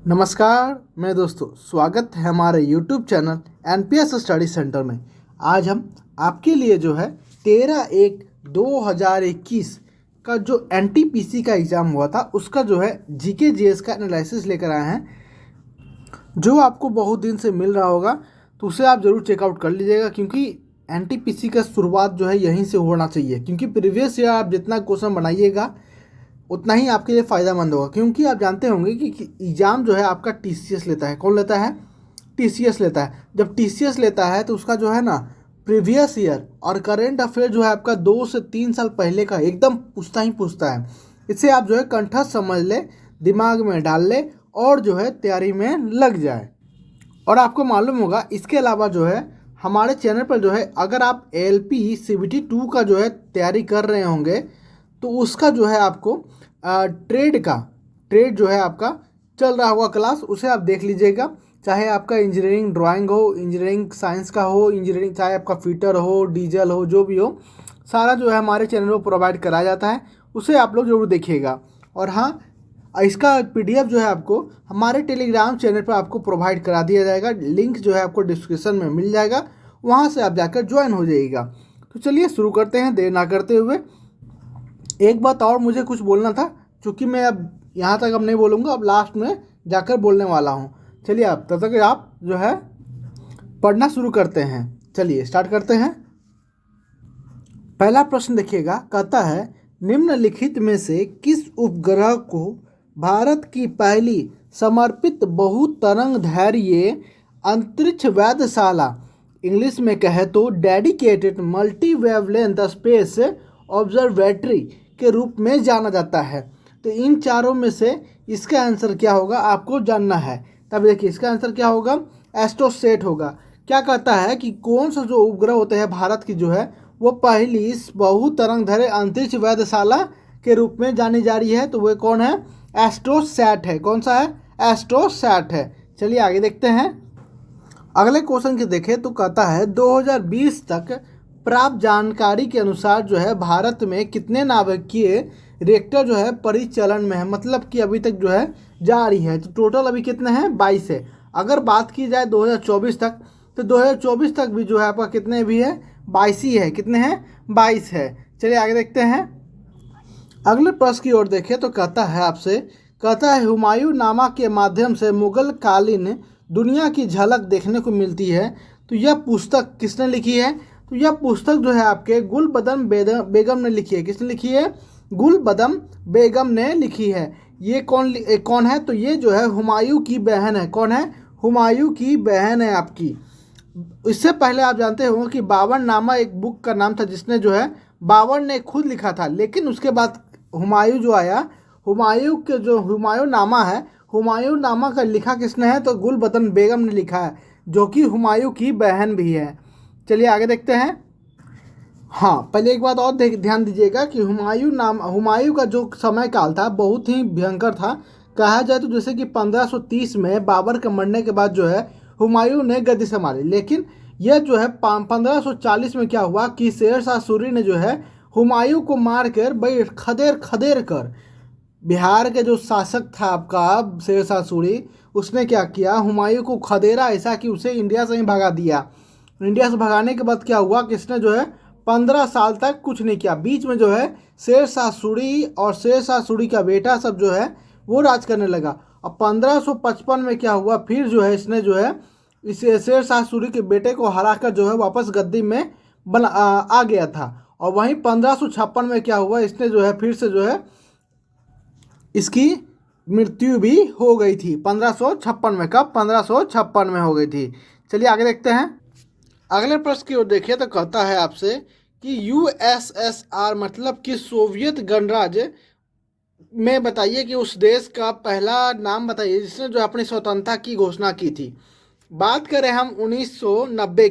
नमस्कार मेरे दोस्तों, स्वागत है हमारे YouTube channel NPS study centre में। आज हम आपके लिए जो है 13/1/2021 का जो एनटीपीसी का एग्ज़ाम हुआ था उसका जो है जीके जीएस का एनालिसिस लेकर आए हैं। जो आपको बहुत दिन से मिल रहा होगा तो उसे आप ज़रूर चेकआउट कर लीजिएगा, क्योंकि एनटीपीसी का शुरुआत जो है यहीं से होना चाहिए। क्योंकि प्रीवियस ईयर आप जितना क्वेश्चन बनाइएगा उतना ही आपके लिए फ़ायदेमंद होगा। क्योंकि आप जानते होंगे कि एग्ज़ाम जो है आपका टीसीएस लेता है। कौन लेता है? टीसीएस लेता है। जब टीसीएस लेता है तो उसका जो है ना प्रीवियस ईयर और करेंट अफेयर जो है आपका 2 से 3 साल पहले का एकदम पूछता है। इससे आप जो है कंठस्थ समझ ले, दिमाग में डाल ले और जो है तैयारी में लग जाए। और आपको मालूम होगा इसके अलावा जो है हमारे चैनल पर जो है अगर आप एलपी सीबीटी 2 का जो है तैयारी कर रहे होंगे तो उसका जो है आपको ट्रेड जो है आपका चल रहा होगा क्लास, उसे आप देख लीजिएगा। चाहे आपका इंजीनियरिंग ड्राइंग हो, इंजीनियरिंग साइंस का हो, इंजीनियरिंग चाहे आपका फिटर हो, डीजल हो, जो भी हो, सारा जो है हमारे चैनल पर प्रोवाइड कराया जाता है। उसे आप लोग जरूर देखिएगा। और हाँ, इसका पीडीएफ जो है आपको हमारे टेलीग्राम चैनल पर आपको प्रोवाइड करा दिया जाएगा। लिंक जो है आपको डिस्क्रिप्शन में मिल जाएगा, वहाँ से आप जाकर ज्वाइन हो जाइएगा। तो चलिए शुरू करते हैं देर ना करते हुए। एक बात और मुझे कुछ बोलना था, क्योंकि मैं अब यहाँ तक अब नहीं बोलूँगा, अब लास्ट में जाकर बोलने वाला हूँ। चलिए आप तब तक आप जो है पढ़ना शुरू करते हैं। चलिए स्टार्ट करते हैं। पहला प्रश्न देखिएगा, कहता है निम्नलिखित में से किस उपग्रह को भारत की पहली समर्पित बहुतरंग धैर्य अंतरिक्ष वेधशाला, इंग्लिश में कहे तो dedicated multi wavelength space observatory के रूप में जाना जाता है? तो इन चारों में से इसका आंसर क्या होगा आपको जानना है। तब देखिए इसका आंसर क्या होगा, एस्ट्रोसेट होगा। क्या कहता है कि कौन सा जो उपग्रह होते हैं भारत की जो है वो पहली बहुतरंगधैर्य अंतरिक्ष वेधशाला के रूप में जानी जा रही है, तो वह कौन है? एस्ट्रोसैट है। कौन सा है? एस्ट्रोसैट है। चलिए आगे देखते हैं। अगले क्वेश्चन के देखें तो कहता है 2020 तक प्राप्त जानकारी के अनुसार जो है भारत में कितने नाभिकीय रिएक्टर जो है परिचालन में है, मतलब कि अभी तक जो है जारी है। तो टोटल अभी कितने हैं? 22 है। अगर बात की जाए 2024 तक, तो 2024 तक भी जो है आपका कितने भी है? 22 ही है। कितने हैं? 22 है। चलिए आगे देखते हैं। अगले प्रश्न की ओर देखें तो कहता है हुमायूं नामा के माध्यम से मुगल कालीन दुनिया की झलक देखने को मिलती है। तो यह पुस्तक किसने लिखी है? तो यह पुस्तक जो है आपके गुलबदन बेगम ने लिखी है। किसने लिखी है? गुलबदन बेगम ने लिखी है। ये कौन है? तो ये जो है हुमायूं की बहन है। कौन है? हुमायूं की बहन है आपकी। इससे पहले आप जानते होंगे कि बाबर नामा एक बुक का नाम था, जिसने जो है बाबर ने खुद लिखा था। लेकिन उसके बाद हुमायूं जो आया, हुमायूं के जो हुमायूं नामा है, हुमायूं नामा का लिखा किसने है? तो गुलबदन बेगम ने लिखा है, जो कि हुमायूं की बहन भी है। चलिए आगे देखते हैं। हाँ, पहले एक बात और ध्यान दीजिएगा कि हुमायूं का जो समय काल था बहुत ही भयंकर था। कहा जाए तो जैसे कि 1530 में बाबर के मरने के बाद जो है हुमायूं ने गद्दी संभाली। लेकिन यह जो है 1540 में क्या हुआ कि शेर शाह सूरी ने जो है हुमायूं को मार कर भाई खदेर कर, बिहार के जो शासक था आपका शेर शाह सूरी, उसने क्या किया, हुमायूं को खदेरा ऐसा कि उसे इंडिया से ही भगा दिया। इंडिया से भगाने के बाद क्या हुआ कि इसने जो है 15 साल तक कुछ नहीं किया। बीच में जो है शेर शाह सूरी और शेर शाह सूरी का बेटा सब जो है वो राज करने लगा। अब 1555 में क्या हुआ, फिर जो है इसने जो है इस शेर शाह सूरी के बेटे को हराकर जो है वापस गद्दी में आ गया था। और वहीं 1556 में क्या हुआ, इसने जो है फिर से जो है इसकी मृत्यु भी हो गई थी 1556 में। कब? 1556 में हो गई थी। चलिए आगे देखते हैं। अगले प्रश्न की ओर देखिए तो कहता है आपसे कि यूएसएसआर मतलब कि सोवियत गणराज्य में बताइए कि उस देश का पहला नाम बताइए जिसने जो अपनी स्वतंत्रता की घोषणा की थी। बात करें हम 1990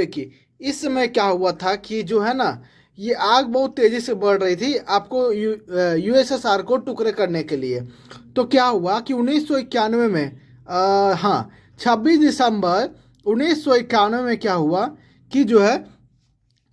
की। इस समय क्या हुआ था कि जो है ना ये आग बहुत तेज़ी से बढ़ रही थी आपको यूएसएसआर को टुकड़े करने के लिए। तो क्या हुआ कि 1991 में 26 दिसंबर 1991 में क्या हुआ कि जो है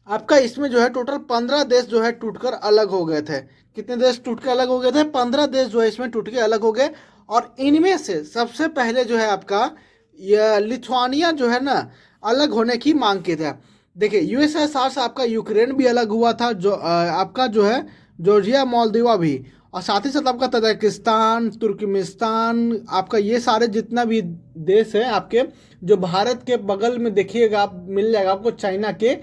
आपका इसमें जो है टोटल 15 देश जो है टूटकर अलग हो गए थे। कितने देश टूट के अलग हो गए थे? 15 देश जो है इसमें टूट के अलग हो गए। और इनमें से सबसे पहले जो है आपका ये लिथुआनिया जो है ना अलग होने की मांग की था। देखिए यूएसएसआर से आपका यूक्रेन भी अलग हुआ था, जो आपका जो है जॉर्जिया मोल्दोवा भी, और साथ ही साथ आपका तजाकिस्तान, तुर्कमेनिस्तान, आपका ये सारे जितना भी देश है आपके जो भारत के बगल में देखिएगा आप मिल जाएगा आपको, चाइना के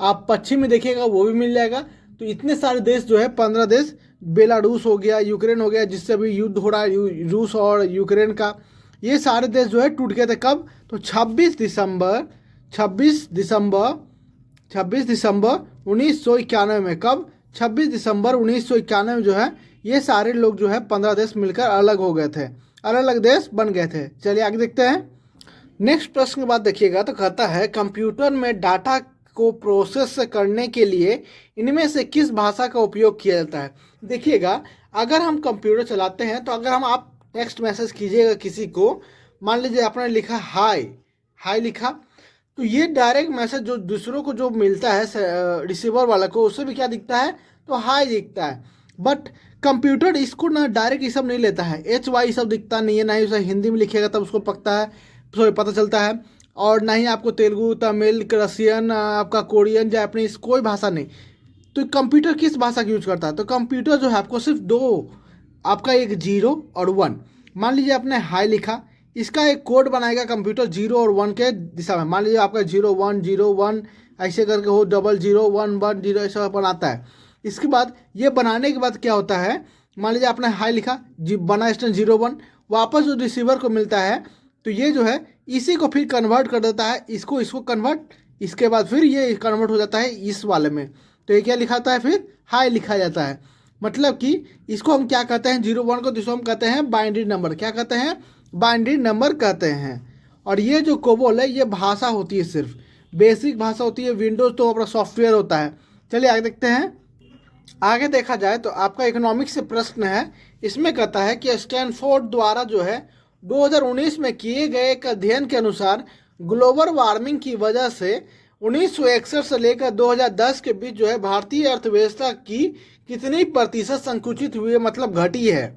आप पश्चिम में देखिएगा वो भी मिल जाएगा। तो इतने सारे देश जो है 15 देश, बेलारूस हो गया, यूक्रेन हो गया जिससे अभी युद्ध हो रहा है रूस और यूक्रेन का, ये सारे देश जो है टूट गए थे। कब? तो 26 दिसंबर 1991 में। कब? 26 दिसंबर 1991 में जो है ये सारे लोग जो है 15 देश मिलकर अलग हो गए थे, अलग अलग देश बन गए थे। चलिए आगे देखते हैं। नेक्स्ट प्रश्न के बाद देखिएगा तो कहता है कंप्यूटर में डाटा को प्रोसेस करने के लिए इनमें से किस भाषा का उपयोग किया जाता है? देखिएगा अगर हम कंप्यूटर चलाते हैं तो अगर हम आप टेक्स्ट मैसेज कीजिएगा किसी को, मान लीजिए आपने लिखा हाय, हाय लिखा, तो ये डायरेक्ट मैसेज जो दूसरों को जो मिलता है रिसीवर वाला को, उससे भी क्या दिखता है? तो हाय दिखता है। बट कंप्यूटर इसको ना डायरेक्ट ये सब नहीं लेता है, HY सब दिखता नहीं है, ना ही उसे हिंदी में लिखेगा तब उसको पता चलता है, और ना ही आपको तेलुगु, तमिल, रसियन, आपका कोरियन, जापानीज, कोई भाषा नहीं। तो कंप्यूटर किस भाषा का यूज करता है? तो कंप्यूटर जो है आपको सिर्फ दो, आपका एक 0 और 1, मान लीजिए आपने हाई लिखा, इसका एक कोड बनाएगा कंप्यूटर 0 और 1 के दिशा में। मान लीजिए आपका 0 1 ऐसे करके हो, 00 1 1 0 ऐसा बनाता है। इसके बाद ये बनाने के बाद क्या होता है, मान लीजिए आपने हाई लिखा, बना इसने 0 1, वापस जो रिसीवर को मिलता है तो ये जो है इसी को फिर कन्वर्ट कर देता है, इसको कन्वर्ट, इसके बाद फिर ये कन्वर्ट हो जाता है इस वाले में। तो ये क्या लिखाता है? फिर हाई लिखा जाता है। मतलब कि इसको हम क्या कहते हैं? 0 1 को जिसको हम कहते हैं बाइनरी नंबर। क्या कहते हैं? बाइनरी नंबर कहते हैं। और ये जो कोबोल है ये भाषा होती है, सिर्फ बेसिक भाषा होती है। विंडोज तो अपना सॉफ्टवेयर होता है। चलिए आगे देखते हैं। आगे देखा जाए तो आपका इकोनॉमिक्स से प्रश्न है, इसमें कहता है कि स्टैनफोर्ड द्वारा जो है 2019 में किए गए एक अध्ययन के अनुसार ग्लोबल वार्मिंग की वजह से 1961 से लेकर 2010 के बीच जो है भारतीय अर्थव्यवस्था की कितनी प्रतिशत संकुचित हुई है, मतलब घटी है।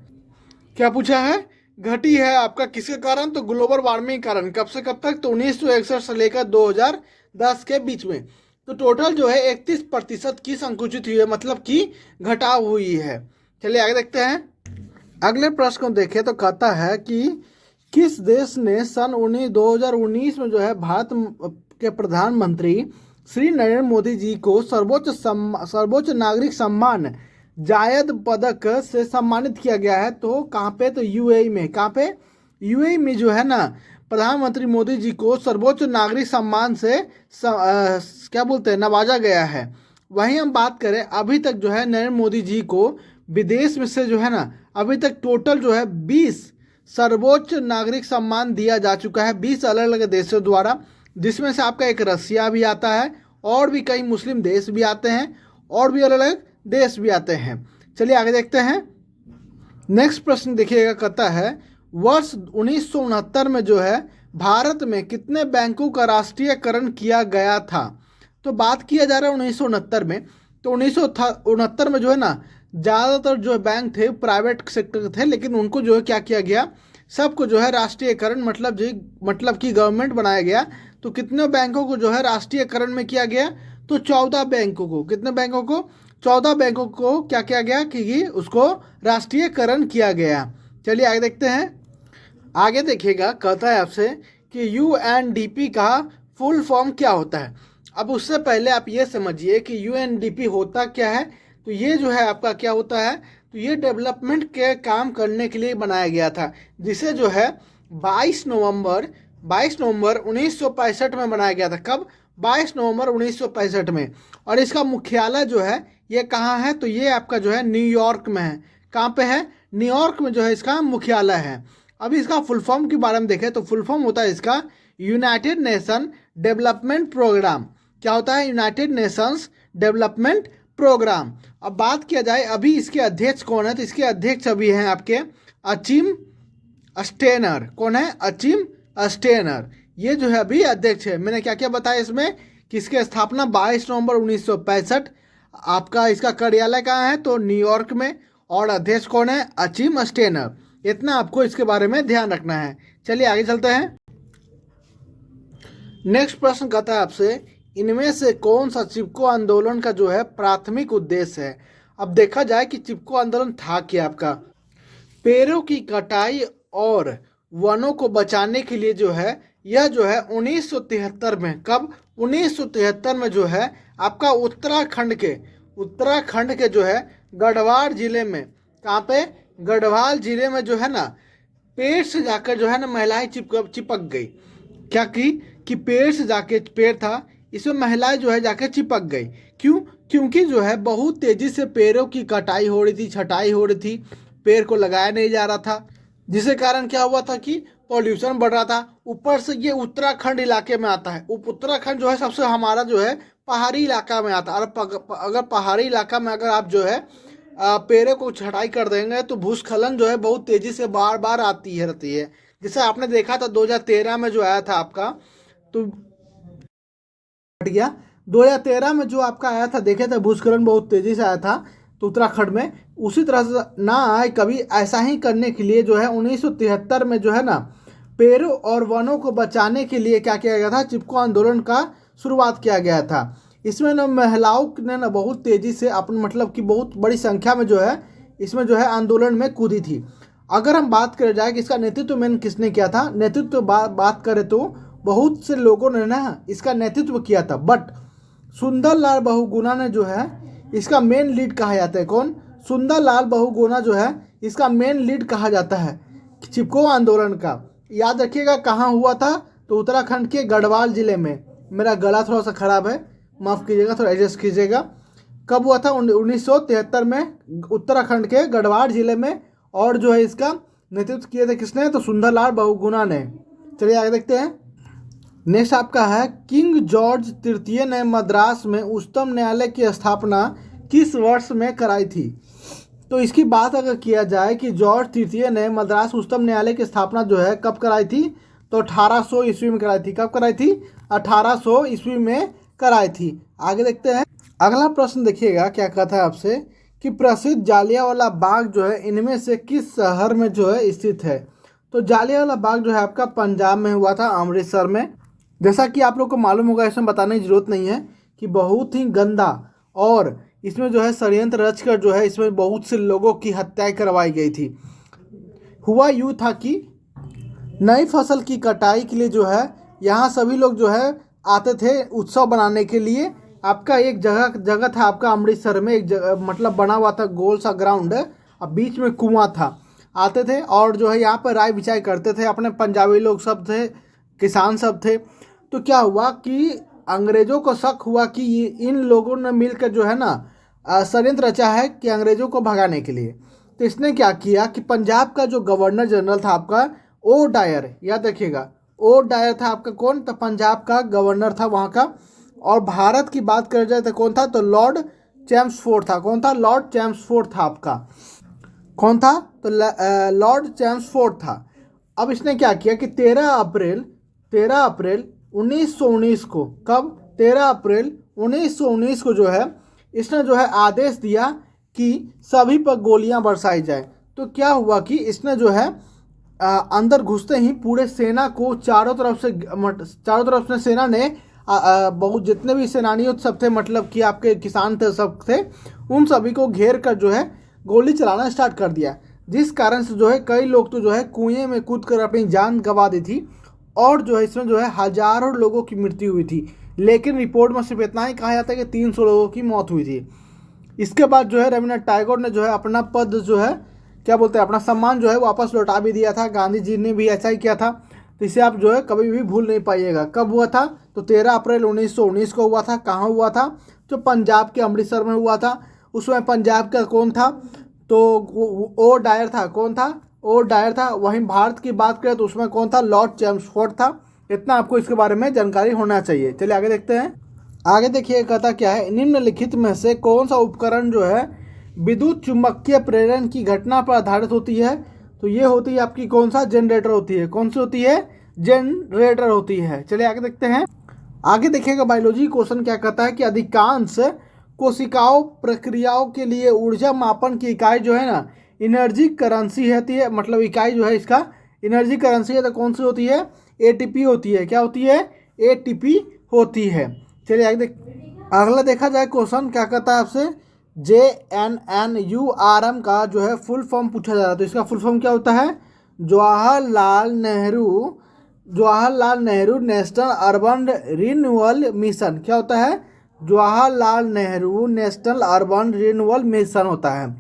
क्या पूछा है? घटी है। आपका किसके कारण? तो ग्लोबल वार्मिंग के कारण। कब से कब तक? तो 1961 से लेकर 2010 के बीच में। तो टोटल जो है 31% की संकुचित हुई है, मतलब कि घटाव हुई है। चलिए आगे देखते हैं। अगले प्रश्न को देखें तो कहता है कि किस देश ने सन 2019 में जो है भारत के प्रधानमंत्री श्री नरेंद्र मोदी जी को सर्वोच्च नागरिक सम्मान जायद पदक से सम्मानित किया गया है? तो कहाँ पे? तो यूएई में। कहाँ पे? यूएई में जो है ना प्रधानमंत्री मोदी जी को सर्वोच्च नागरिक सम्मान से क्या बोलते हैं, नवाजा गया है। वहीं हम बात करें अभी तक जो है नरेंद्र मोदी जी को विदेश में से जो है ना अभी तक टोटल जो है 20 सर्वोच्च नागरिक सम्मान दिया जा चुका है 20 अलग अलग देशों द्वारा, जिसमें से आपका एक रसिया भी आता है, और भी कई मुस्लिम देश भी आते हैं, और भी अलग अलग देश भी आते हैं। चलिए आगे देखते हैं। नेक्स्ट प्रश्न देखिएगा, कहता है वर्ष 1969 में जो है भारत में कितने बैंकों का राष्ट्रीयकरण किया गया था? तो बात किया जा रहा है 1969 में। तो 1969 में जो है ना ज़्यादातर जो बैंक थे प्राइवेट सेक्टर के थे, लेकिन उनको जो है क्या किया गया, सबको जो है राष्ट्रीयकरण मतलब कि गवर्नमेंट बनाया गया। तो कितने बैंकों को जो है राष्ट्रीयकरण में किया गया? तो 14 बैंकों को। कितने बैंकों को? 14 बैंकों को क्या किया गया कि उसको राष्ट्रीयकरण किया गया। चलिए आगे देखते हैं। आगे देखिएगा, कहता है आपसे कि यूएनडीपी का फुल फॉर्म क्या होता है? अब उससे पहले आप ये समझिए कि यूएनडीपी होता क्या है। तो ये जो है आपका क्या होता है, तो ये डेवलपमेंट के काम करने के लिए बनाया गया था, जिसे जो है 22 नवंबर 1965 में बनाया गया था। कब? 22 नवंबर 1965 में। और इसका मुख्यालय जो है ये कहाँ है? तो ये आपका जो है न्यूयॉर्क में है। कहाँ पे है? न्यूयॉर्क में जो है इसका मुख्यालय है। अभी इसका फुल फॉर्म के बारे में देखें तो फुल फॉर्म होता है इसका यूनाइटेड नेशन डेवलपमेंट प्रोग्राम। क्या होता है? United Nations Development Programme. अब बात किया जाए अभी इसके अध्यक्ष कौन है, तो इसके अध्यक्ष अभी हैं आपके अचिम स्टेनर। कौन है? Achim Steiner. ये जो है अभी अध्यक्ष है। मैंने क्या क्या बताया इसमें कि इसकी स्थापना 22 नवंबर 1965। आपका इसका कार्यालय कहाँ है? तो न्यूयॉर्क में। और अध्यक्ष कौन है? Achim Steiner. इतना आपको इसके बारे में ध्यान रखना है। चलिए आगे चलते हैं। नेक्स्ट प्रश्न कहता है आपसे, इनमें से कौन सा चिपको आंदोलन का जो है प्राथमिक उद्देश्य है? अब देखा जाए कि चिपको आंदोलन था क्या आपका, पेड़ों की कटाई और वनों को बचाने के लिए जो है, यह जो है 1973 में, कब? 1973 में जो है आपका उत्तराखंड के जो है गढ़वाल जिले में, कहाँ पे? गढ़वाल जिले में जो है ना, पेड़ से जाकर जो है ना महिलाएं चिपक गई। क्या कि पेड़ से जाके, पेड़ था इसमें महिलाएं जो है जाके चिपक गई। क्यों? क्योंकि जो है बहुत तेजी से पेड़ों की कटाई हो रही थी, छटाई हो रही थी, पेड़ को लगाया नहीं जा रहा था, जिसके कारण क्या हुआ था कि पॉल्यूशन बढ़ रहा था। ऊपर से ये उत्तराखंड इलाके में आता है। उत्तराखंड जो है सबसे हमारा जो है पहाड़ी इलाका में आता है। अगर पहाड़ी इलाका में अगर आप जो है पेड़ों को छटाई कर देंगे तो भूस्खलन जो है बहुत तेजी से बार बार आती रहती है। जैसे आपने देखा था 2013 में जो आया था आपका, तो हट गया। 2013 में जो आपका आया था, देखे थे भूस्खलन बहुत तेजी से आया था तो उत्तराखंड में, उसी तरह से ना आए कभी, ऐसा ही करने के लिए जो है 1973 में जो है ना पेड़ों और वनों को बचाने के लिए क्या किया गया था? चिपको आंदोलन का शुरुआत किया गया था। इसमें ना महिलाओं ने ना बहुत तेजी से अपन, मतलब कि बहुत बड़ी संख्या में जो है इसमें जो है आंदोलन में कूदी थी। अगर हम बात करें जाए कि इसका नेतृत्व मेन किसने किया था, नेतृत्व बात करें तो बहुत से लोगों ने ना इसका नेतृत्व किया था, बट सुंदरलाल बहुगुणा ने जो है इसका मेन लीड कहा जाता है। कौन? सुंदरलाल बहुगुणा जो है इसका मेन लीड कहा जाता है चिपको आंदोलन का। याद रखिएगा कहाँ हुआ था, तो उत्तराखंड के गढ़वाल जिले में। मेरा गला थोड़ा सा खराब है, माफ़ कीजिएगा, थोड़ा एडजस्ट कीजिएगा। कब हुआ था? 1973 में उत्तराखंड के गढ़वाल जिले में। और जो है इसका नेतृत्व किए थे किसने? तो सुंदरलाल बहुगुणा ने। चलिए आगे देखते हैं। नेक्स्ट आपका है, किंग जॉर्ज तृतीय ने मद्रास में उच्चतम न्यायालय की स्थापना किस वर्ष में कराई थी? तो इसकी बात अगर किया जाए कि जॉर्ज तृतीय ने मद्रास उच्चतम न्यायालय की स्थापना जो है कब कराई थी, तो 1800 ईस्वी में कराई थी। कब कराई थी? 1800 ईस्वी में कराई थी। आगे देखते हैं। अगला प्रश्न देखिएगा क्या कहता है आपसे कि प्रसिद्ध जालियांवाला बाग जो है इनमें से किस शहर में जो है स्थित है? तो जालियांवाला बाग जो है आपका पंजाब में हुआ था, अमृतसर में। जैसा कि आप लोग को मालूम होगा, इसमें बताने की जरूरत नहीं है कि बहुत ही गंदा और इसमें जो है षड्यंत्र रचकर जो है इसमें बहुत से लोगों की हत्याएं करवाई गई थी। हुआ यूँ था कि नई फसल की कटाई के लिए जो है यहाँ सभी लोग जो है आते थे उत्सव बनाने के लिए। आपका एक जगह था आपका अमृतसर में, एक जगह मतलब बना हुआ था गोल सा ग्राउंड, अब बीच में कुआं था। आते थे और जो है यहाँ पर राय बिचाई करते थे। अपने पंजाबी लोग सब थे, किसान सब थे। तो क्या हुआ कि अंग्रेज़ों को शक हुआ कि इन लोगों ने मिलकर जो है ना षड्यंत्र रचा है कि अंग्रेज़ों को भगाने के लिए। तो इसने क्या किया कि पंजाब का जो गवर्नर जनरल था आपका ओ डायर, याद रखिएगा ओ डायर था आपका। कौन? तो पंजाब का गवर्नर था वहाँ का। और भारत की बात कर जाए तो कौन था? तो लॉर्ड चैम्सफोर्ड था। कौन था? लॉर्ड चैम्सफोर्ड था आपका। कौन था? तो लॉर्ड चैम्सफोर्ड था। अब इसने क्या किया कि 13 अप्रैल 1919 को, कब? 13 अप्रैल 1919 को जो है इसने जो है आदेश दिया कि सभी पर गोलियां बरसाई जाए। तो क्या हुआ कि इसने जो है अंदर घुसते ही पूरे सेना को चारों तरफ से सेना ने बहुत जितने भी सेनानियों सब थे, मतलब कि आपके किसान थे सब थे, उन सभी को घेर कर जो है गोली चलाना स्टार्ट कर दिया। जिस कारण से जो है कई लोग तो जो है कुएं में कूद कर अपनी जान गंवा दी थी। और जो है इसमें जो है हजारों लोगों की मृत्यु हुई थी। लेकिन रिपोर्ट में सिर्फ इतना ही कहा जाता है कि 300 लोगों की मौत हुई थी। इसके बाद जो है रविन्द्रनाथ टैगोर ने जो है अपना पद जो है क्या बोलते हैं अपना सम्मान जो है वापस लौटा भी दिया था। गांधी जी ने भी ऐसा ही किया था। तो इसे आप जो है कभी भी भूल नहीं पाइएगा। कब हुआ था? तो 13 अप्रैल 1919 को हुआ था। कहाँ हुआ था? जो पंजाब के अमृतसर में हुआ था। उसमें पंजाब का कौन था? तो ओ डायर था। कौन था? ओ डायर था। वहीं भारत की बात करें तो उसमें कौन था? लॉर्ड चैम्सफोर्ड था। इतना आपको इसके बारे में जानकारी होना चाहिए। चलिए आगे देखते हैं। आगे देखिए कहता क्या है, निम्नलिखित में से कौन सा उपकरण जो है विद्युत चुम्बकीय प्रेरण की घटना पर आधारित होती है? तो ये होती है आपकी कौन सा? जनरेटर होती है। कौन सी होती है? जनरेटर होती है। चलिए आगे देखते हैं। आगे देखिएगा बायोलॉजी क्वेश्चन क्या कहता है कि अधिकांश कोशिकाओं प्रक्रियाओं के लिए ऊर्जा मापन की इकाई जो है ना एनर्जी करेंसी होती है, मतलब इकाई जो है इसका एनर्जी करेंसी है, तो कौन सी होती है? एटीपी होती है। क्या होती है? एटीपी होती है। चलिए आगे अगला देखा जाए क्वेश्चन क्या कहता है आपसे, JNNURM का जो है फुल फॉर्म पूछा जा रहा है, तो इसका फुल फॉर्म क्या होता है? Jawaharlal Nehru national urban renewal mission. क्या होता है? Jawaharlal Nehru national urban renewal mission होता है।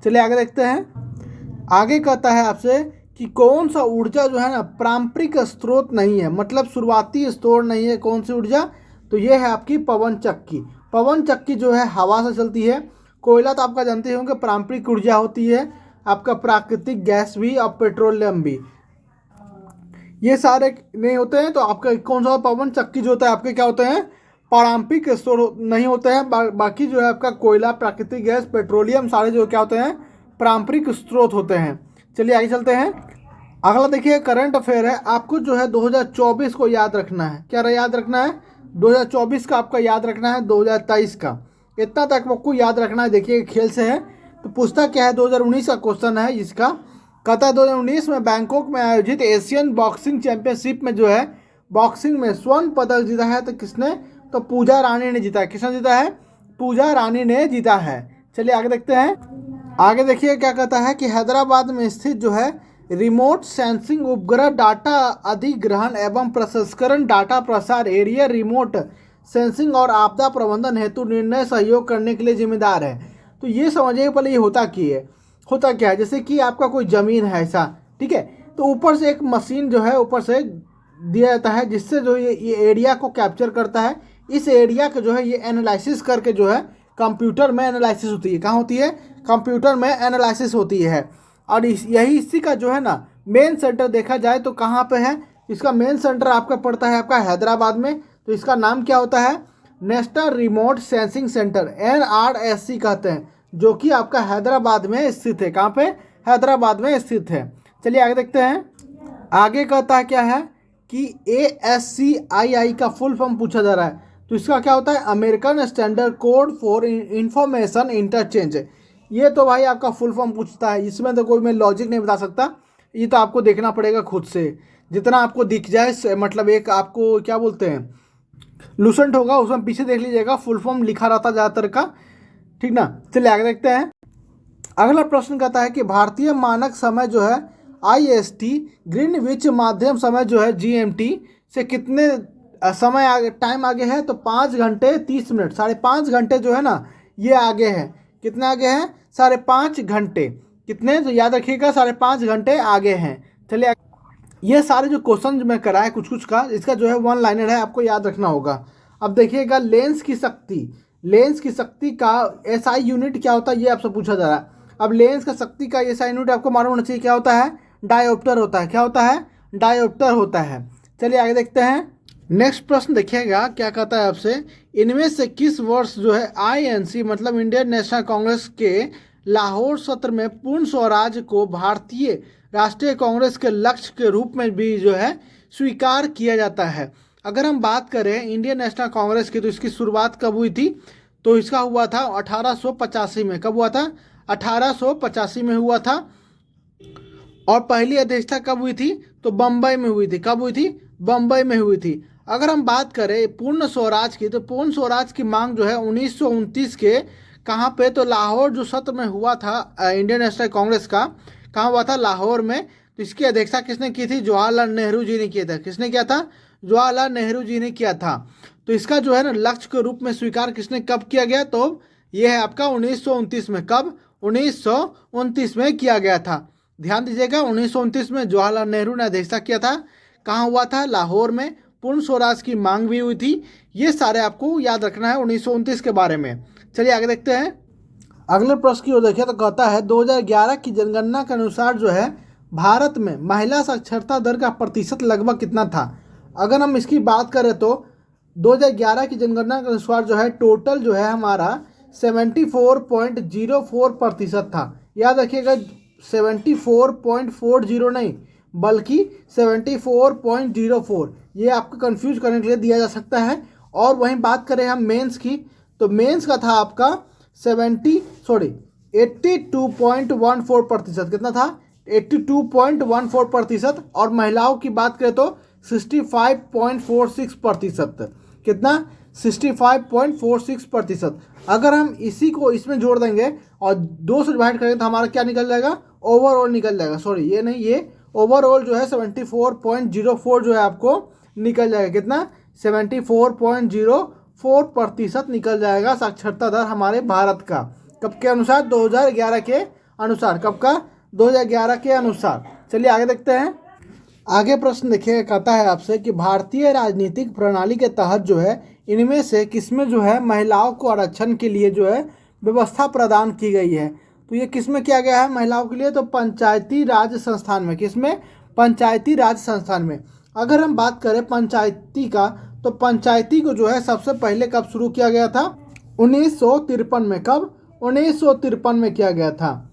चलिए आगे देखते हैं। आगे कहता है आपसे कि कौन सा ऊर्जा जो है ना पारंपरिक स्रोत नहीं है, मतलब शुरुआती स्रोत नहीं है, कौन सी ऊर्जा? तो ये है आपकी पवन चक्की। पवन चक्की जो है हवा से चलती है। कोयला तो आपका जानते होंगे पारंपरिक ऊर्जा होती है, आपका प्राकृतिक गैस भी और पेट्रोलियम भी, ये सारे नहीं होते हैं। तो आपका कौन सा पवन चक्की जो होता है आपके क्या होते हैं? पारंपरिक स्रोत नहीं होते हैं। बाकी जो है आपका कोयला, प्राकृतिक गैस, पेट्रोलियम सारे जो क्या होते हैं? पारंपरिक स्रोत होते हैं। चलिए आगे चलते हैं। अगला देखिए करंट अफेयर है, आपको जो है 2024 को याद रखना है। क्या याद रखना है? 2024 का आपका याद रखना है, 2023 का, इतना तक आपको याद रखना है। देखिए खेल से है तो पूछता क्या है, 2019 का क्वेश्चन है इसका। कहता है 2019 में बैंकॉक में आयोजित एशियन बॉक्सिंग चैंपियनशिप में जो है बॉक्सिंग में स्वर्ण पदक जीता है, तो किसने? तो पूजा रानी ने जीता है। किसने जीता है? पूजा रानी ने जीता है। चलिए आगे देखते हैं। आगे देखिए क्या कहता है कि हैदराबाद में स्थित जो है रिमोट सेंसिंग उपग्रह डाटा अधिग्रहण एवं प्रसंस्करण डाटा प्रसार एरिया रिमोट सेंसिंग और आपदा प्रबंधन हेतु निर्णय सहयोग करने के लिए जिम्मेदार है। तो ये समझिए पहले ये होता क्या है, जैसे कि आपका कोई ज़मीन है ऐसा, ठीक है, तो ऊपर से एक मशीन जो है ऊपर से दिया जाता है जिससे जो ये एरिया को कैप्चर करता है। इस एरिया का जो है ये एनालिसिस करके जो है कंप्यूटर में एनालिसिस होती है। कहाँ होती है? कंप्यूटर में एनालिसिस होती है। और यही इसी का जो है ना मेन सेंटर देखा जाए तो कहाँ पे है? इसका मेन सेंटर आपका पड़ता है आपका हैदराबाद में। तो इसका नाम क्या होता है? National remote sensing centre, NRSC कहते हैं, जो कि आपका हैदराबाद में स्थित है। कहाँ पे? हैदराबाद में स्थित है। चलिए आगे देखते हैं। आगे कहता है क्या है कि ASCII का फुल फॉर्म पूछा जा रहा है, तो इसका क्या होता है? American standard code for information interchange. ये तो भाई आपका फुल फॉर्म पूछता है, इसमें तो कोई मैं लॉजिक नहीं बता सकता, ये तो आपको देखना पड़ेगा खुद से। जितना आपको दिख जाए, मतलब एक आपको क्या बोलते हैं लूसेंट होगा, उसमें पीछे देख लीजिएगा फुल फॉर्म लिखा रहता ज़्यादातर का, ठीक ना। चलिए आगे देखते हैं। अगला प्रश्न कहता है कि भारतीय मानक समय जो है IST ग्रीनविच माध्यम समय जो है GMT से कितने समय आगे टाइम आगे है? तो 5 घंटे 30 मिनट, 5.5 घंटे जो है ना ये आगे है। कितने आगे हैं? 5.5 घंटे। कितने? तो याद रखिएगा 5.5 घंटे आगे हैं। चलिए ये सारे जो क्वेश्चन मैं कराए कुछ का, इसका जो है 1 लाइनर है, आपको याद रखना होगा। अब देखिएगा लेंस की शक्ति का SI यूनिट क्या होता है, ये आपसे पूछा जा रहा है। अब लेंस का शक्ति का SI यूनिट आपको मालूम होना चाहिए क्या होता है? डायोप्टर होता है। क्या होता है? डायोप्टर होता है। चलिए आगे देखते हैं। नेक्स्ट प्रश्न देखिएगा क्या कहता है आपसे, इनमें से किस वर्ष जो है INC मतलब इंडियन नेशनल कांग्रेस के लाहौर सत्र में पूर्ण स्वराज को भारतीय राष्ट्रीय कांग्रेस के लक्ष्य के रूप में भी जो है स्वीकार किया जाता है? अगर हम बात करें इंडियन नेशनल कांग्रेस की, तो इसकी शुरुआत कब हुई थी? तो इसका हुआ था 1885 में। कब हुआ था? 1885 में हुआ था। और पहली अध्यक्षता कब हुई थी? तो बम्बई में हुई थी। कब हुई थी? बम्बई में हुई थी। अगर हम बात करें पूर्ण स्वराज की, तो पूर्ण स्वराज की मांग जो है 1929 के कहाँ पे? तो लाहौर जो सत्र में हुआ था इंडियन नेशनल कांग्रेस का, कहाँ हुआ था? लाहौर में। तो इसकी अध्यक्षता किसने की थी? जवाहरलाल नेहरू जी ने किया था। किसने किया था? जवाहरलाल नेहरू जी ने किया था। तो इसका जो है ना लक्ष्य के रूप में स्वीकार किसने कब किया गया? तो ये है आपका 1929 में। कब? 1929 में किया गया था। ध्यान दीजिएगा 1929 में जवाहरलाल नेहरू ने अध्यक्षता किया था। कहाँ हुआ था? लाहौर में। पूर्ण स्वराज की मांग भी हुई थी। ये सारे आपको याद रखना है 1929 के बारे में। चलिए आगे देखते हैं। अगले प्रश्न की ओर देखिए तो कहता है 2011 की जनगणना के अनुसार जो है भारत में महिला साक्षरता दर का प्रतिशत लगभग कितना था? अगर हम इसकी बात करें तो 2011 की जनगणना के अनुसार जो है टोटल जो है हमारा 74.04% था। याद रखिएगा 74.40 नहीं बल्कि 74.04, ये आपको कंफ्यूज करने के लिए दिया जा सकता है। और वहीं बात करें हम मेंस की, तो मेंस का था आपका 82.14%। कितना था? 82.14%। और महिलाओं की बात करें तो 65.46%। कितना? 65.46%। अगर हम इसी को इसमें जोड़ देंगे और 2 से डिवाइड करेंगे तो हमारा क्या निकल जाएगा? ओवरऑल निकल जाएगा। सॉरी, ये नहीं, ये ओवरऑल जो है 74.04 जो है आपको निकल जाएगा। कितना? 74.04% निकल जाएगा साक्षरता दर हमारे भारत का। कब के अनुसार? 2011 के अनुसार। कब का? 2011 के अनुसार। चलिए आगे देखते हैं। आगे प्रश्न देखिए, कहता है आपसे कि भारतीय राजनीतिक प्रणाली के तहत जो है इनमें से किसमें जो है महिलाओं को आरक्षण के लिए जो है व्यवस्था प्रदान की गई है? तो ये किसमें किया गया है महिलाओं के लिए? तो पंचायती राज संस्थान में। किसमें? पंचायती राज संस्थान में। अगर हम बात करें पंचायती का, तो पंचायती को जो है सबसे पहले कब शुरू किया गया था? 1953 में। कब? 1953 में किया गया था।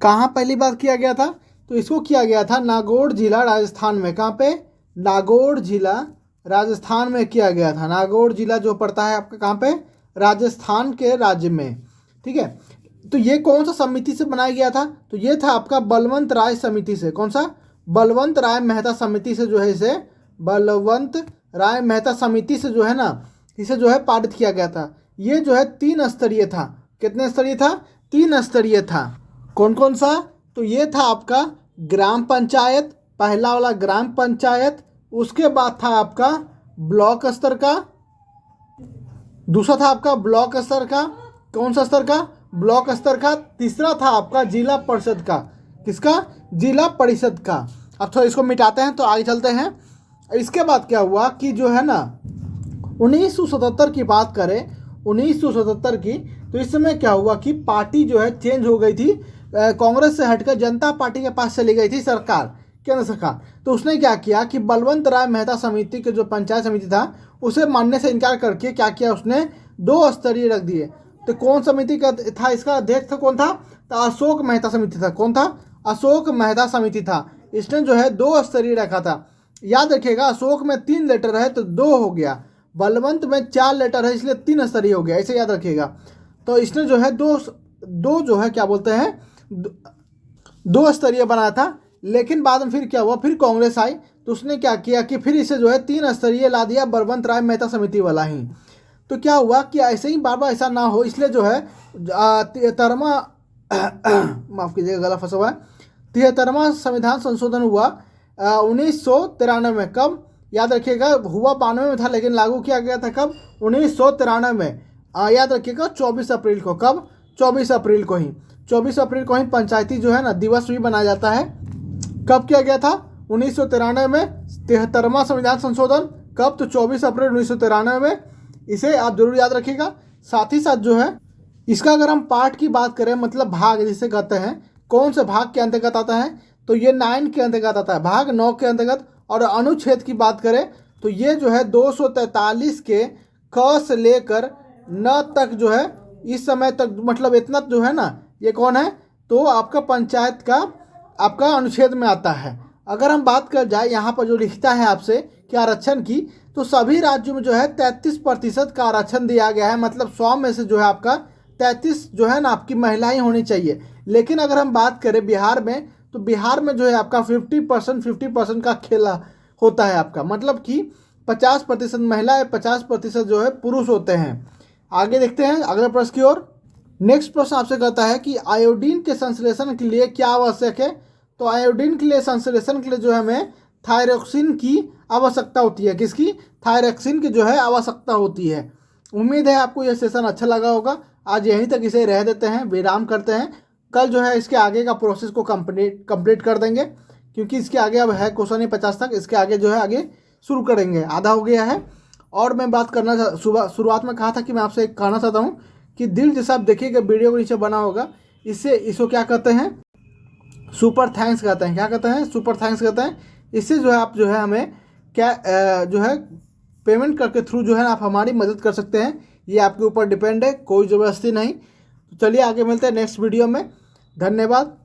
कहाँ पहली बार किया गया था? तो इसको किया गया था नागौर जिला राजस्थान में। कहाँ पे? नागौर जिला राजस्थान में किया गया था। नागौर जिला जो पड़ता है आपका कहाँ पे? राजस्थान के राज्य में। ठीक है। तो ये कौन सा समिति से बनाया गया था? तो ये था आपका बलवंत राय समिति से। कौन सा? बलवंत राय मेहता समिति से जो है इसे, बलवंत राय मेहता समिति से जो है ना, इसे जो है पारित किया गया था। ये जो है 3 स्तरीय था। कितने स्तरीय था? 3 स्तरीय था। कौन कौन सा? तो ये था आपका ग्राम पंचायत, पहला वाला ग्राम पंचायत। उसके बाद था आपका ब्लॉक स्तर का। दूसरा था आपका ब्लॉक स्तर का। कौन सा स्तर का? ब्लॉक स्तर का। तीसरा था आपका जिला परिषद का। किसका? जिला परिषद का। अब थोड़ा इसको मिटाते हैं तो आगे चलते हैं। इसके बाद क्या हुआ कि जो है ना 1977 की बात करें, 1977 की, तो इस समय क्या हुआ कि पार्टी जो है चेंज हो गई थी। कांग्रेस से हटकर जनता पार्टी के पास चली गई थी सरकार, केंद्र सरकार। तो उसने क्या किया कि बलवंत राय मेहता समिति के जो पंचायत समिति था उसे मानने से इनकार करके क्या किया उसने? 2 स्तरीय रख दिए। तो कौन समिति का था? इसका अध्यक्ष था कौन था? तो अशोक मेहता समिति था। कौन था? अशोक मेहता समिति था। इसने जो है 2 स्तरीय रखा था। याद रखिएगा, अशोक में 3 लेटर है तो 2 हो गया, बलवंत में 4 लेटर है इसलिए 3 स्तरीय हो गया। ऐसे याद रखिएगा। तो इसने जो है दो जो है क्या बोलते हैं 2 स्तरीय बनाया था। लेकिन बाद में फिर क्या हुआ? फिर कांग्रेस आई तो उसने क्या किया कि फिर इसे जो है 3 स्तरीय ला दिया, बलवंत राय मेहता समिति वाला ही। तो क्या हुआ कि ऐसे ही बार बार ऐसा ना हो, इसलिए जो है 73वां माफ़ कीजिएगा गला फंसा हुआ है, 73वां संविधान संशोधन हुआ 1993 में। कब? याद रखिएगा, हुआ 92 में था लेकिन लागू किया गया था कब? 1993 में। याद रखिएगा 24 अप्रैल को। कब? 24 अप्रैल को ही। 24 अप्रैल को ही पंचायती जो है ना दिवस भी मनाया जाता है। कब किया गया था? 1993 में 73वां संविधान संशोधन। कब? तो 24 अप्रैल 1993 में। इसे आप जरूर याद रखिएगा। साथ ही साथ जो है इसका अगर हम पार्ट की बात करें, मतलब भाग जिसे कहते हैं, कौन से भाग के अंतर्गत आता है? तो ये 9 के अंतर्गत आता है, भाग 9 के अंतर्गत। और अनुच्छेद की बात करें तो ये जो है 243 के क से लेकर न तक जो है इस समय तक, मतलब इतना जो है ना, ये कौन है? तो आपका पंचायत का आपका अनुच्छेद में आता है। अगर हम बात कर जाए यहाँ पर जो लिखता है आपसे कि आरक्षण की, तो सभी राज्यों में जो है 33% का आरक्षण दिया गया है। मतलब 100 में से जो है आपका 33 जो है ना आपकी महिलाएं होनी चाहिए। लेकिन अगर हम बात करें बिहार में, तो बिहार में जो है आपका 50% का खेला होता है आपका, मतलब कि 50% महिला, 50% जो है पुरुष होते हैं। आगे देखते हैं अगले प्रश्न की ओर। नेक्स्ट प्रश्न आपसे कहता है कि आयोडीन के संश्लेषण के लिए क्या आवश्यक है? तो आयोडीन के लिए संश्लेषण के लिए जो है हमें थायरोक्सिन की आवश्यकता होती है। किसकी? थायरोक्सिन की जो है आवश्यकता होती है। उम्मीद है आपको यह सेशन अच्छा लगा होगा। आज यहीं तक इसे रह देते हैं, विराम करते हैं। कल जो है इसके आगे का प्रोसेस को कंप्लीट कर देंगे, क्योंकि इसके आगे अब है क्वेश्चन ही 50 तक। इसके आगे जो है आगे शुरू करेंगे, आधा हो गया है। और मैं बात करना शुरुआत में कहा था कि मैं आपसे कहना चाहता हूँ कि दिल जैसा आप देखिएगा वीडियो को नीचे बना होगा, इसको क्या कहते हैं? सुपर थैंक्स कहते हैं। क्या कहते हैं? सुपर थैंक्स कहते हैं। इससे जो है आप जो है हमें क्या जो है पेमेंट करके थ्रू जो है आप हमारी मदद कर सकते हैं। ये आपके ऊपर डिपेंड है, कोई ज़बरदस्ती नहीं। तो चलिए आगे मिलते हैं नेक्स्ट वीडियो में। धन्यवाद।